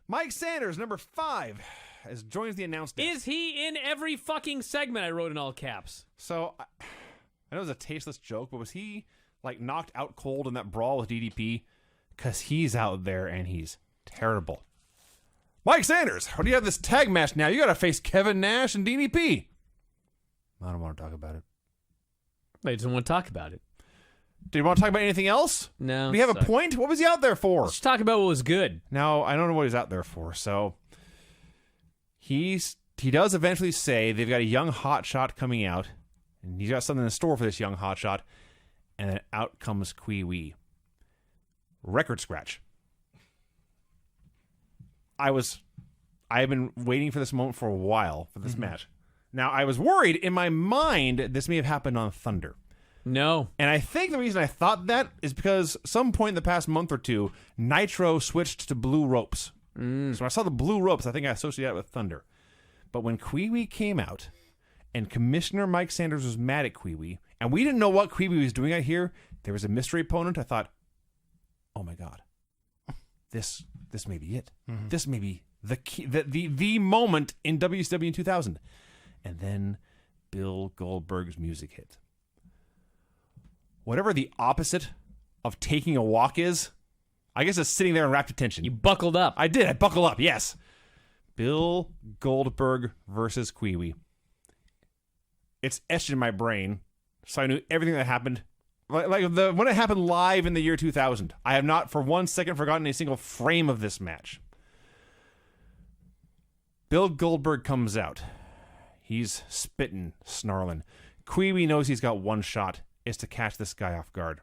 Mike Sanders, number 5, joins the announce desk. Is he in every fucking segment? I wrote in all caps. So, I know it was a tasteless joke, but was he like knocked out cold in that brawl with DDP? Because he's out there and he's terrible. Mike Sanders, what do you have this tag match now? You got to face Kevin Nash and DDP. I don't want to talk about it. I just don't want to talk about it. Do you want to talk about anything else? No. Do you have a point? What was he out there for? Let's talk about what was good. Now, I don't know what he's out there for. So, he does eventually say they've got a young hotshot coming out, and he's got something in store for this young hotshot, and then out comes Kwee Wee. Record scratch. I have been waiting for this moment for a while for this match. Now, I was worried in my mind this may have happened on Thunder. No. And I think the reason I thought that is because some point in the past month or two, Nitro switched to blue ropes. So when I saw the blue ropes, I think I associated that with Thunder. But when Kwee Wee came out, and Commissioner Mike Sanders was mad at Kwee Wee, and we didn't know what Kwee Wee was doing out here, there was a mystery opponent, I thought, oh my God, this may be it. This may be the key, the moment in WCW in 2000. And then Bill Goldberg's music hit. Whatever the opposite of taking a walk is, I guess it's sitting there in rapt attention. You buckled up. I did. I buckled up, yes. Bill Goldberg versus Kwee Wee. It's etched in my brain, so I knew everything that happened. When it happened live in the year 2000. I have not for 1 second forgotten a single frame of this match. Bill Goldberg comes out. He's spitting, snarling. Kwee Wee knows he's got one shot, is to catch this guy off guard.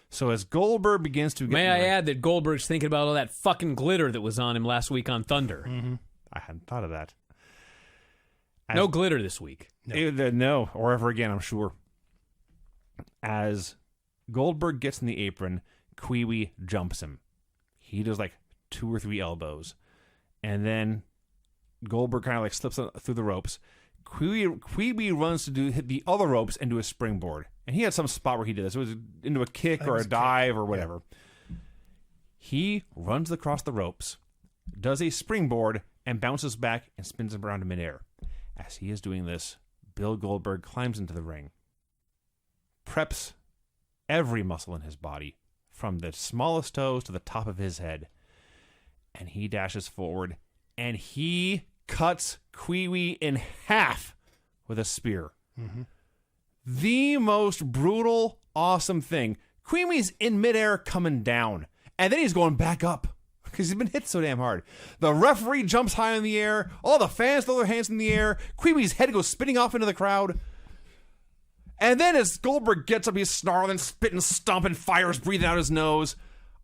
So as Goldberg begins to get... May I add that Goldberg's thinking about all that fucking glitter that was on him last week on Thunder. I hadn't thought of that. No glitter this week. No, or ever again, I'm sure. As Goldberg gets in the apron, Kwee Wee jumps him. He does like 2 or 3 elbows. And then Goldberg kind of like slips through the ropes. Kwee Wee runs to hit the other ropes and do a springboard. And he had some spot where he did this. It was into a kick or a dive or whatever. Yeah. He runs across the ropes, does a springboard, and bounces back and spins him around in midair. As he is doing this, Bill Goldberg climbs into the ring, preps every muscle in his body, from the smallest toes to the top of his head, and he dashes forward, and he cuts Kwee Wee in half with a spear. The most brutal, awesome thing. Kwee Wee's in midair coming down, and then he's going back up because he's been hit so damn hard. The referee jumps high in the air. All the fans throw their hands in the air. Kwee Wee's head goes spinning off into the crowd. And then as Goldberg gets up, he's snarling, spitting, stomping, fire's breathing out his nose.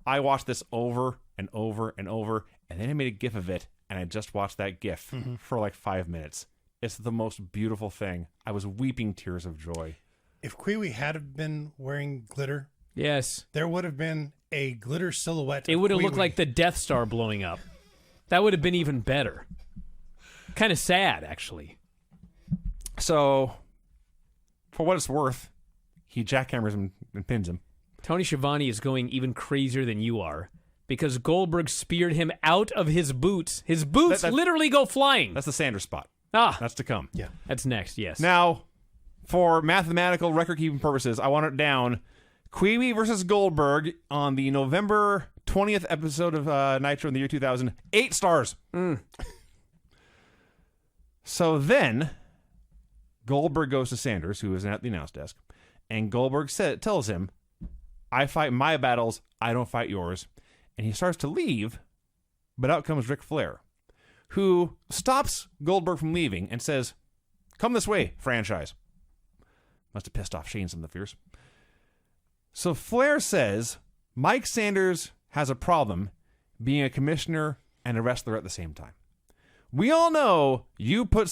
I watched this over and over and over, and then I made a GIF of it, and I just watched that GIF for like 5 minutes. It's the most beautiful thing. I was weeping tears of joy. If Kwee Wee had been wearing glitter, yes, there would have been a glitter silhouette. It would have looked like the Death Star blowing up. That would have been even better. Kind of sad, actually. So, for what it's worth, he jackhammers him and pins him. Tony Schiavone is going even crazier than you are because Goldberg speared him out of his boots. His boots literally go flying. That's the Sanders spot. Ah. That's to come. Yeah. That's next, yes. Now, for mathematical record-keeping purposes, I want it down. Kwee Wee versus Goldberg on the November 20th episode of Nitro in the year 2000. 8 stars. So then, Goldberg goes to Sanders, who is at the announce desk, and Goldberg tells him, I fight my battles, I don't fight yours. And he starts to leave, but out comes Ric Flair, who stops Goldberg from leaving and says, come this way, franchise. Must have pissed off Shane some of the fears. So Flair says, Mike Sanders has a problem being a commissioner and a wrestler at the same time. We all know you put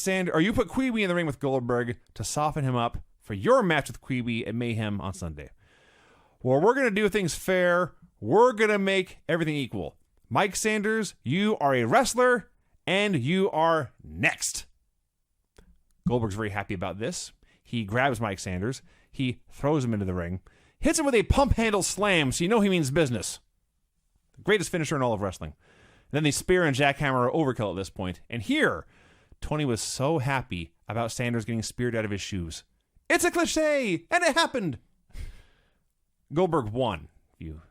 Kwee Wee in the ring with Goldberg to soften him up for your match with Kwee Wee at Mayhem on Sunday. Well, we're going to do things fair. We're going to make everything equal. Mike Sanders, you are a wrestler, and you are next. Goldberg's very happy about this. He grabs Mike Sanders. He throws him into the ring. Hits him with a pump handle slam, so you know he means business. The greatest finisher in all of wrestling. Then they spear and jackhammer overkill at this point. And here, Tony was so happy about Sanders getting speared out of his shoes. It's a cliche, and it happened. Goldberg won. If you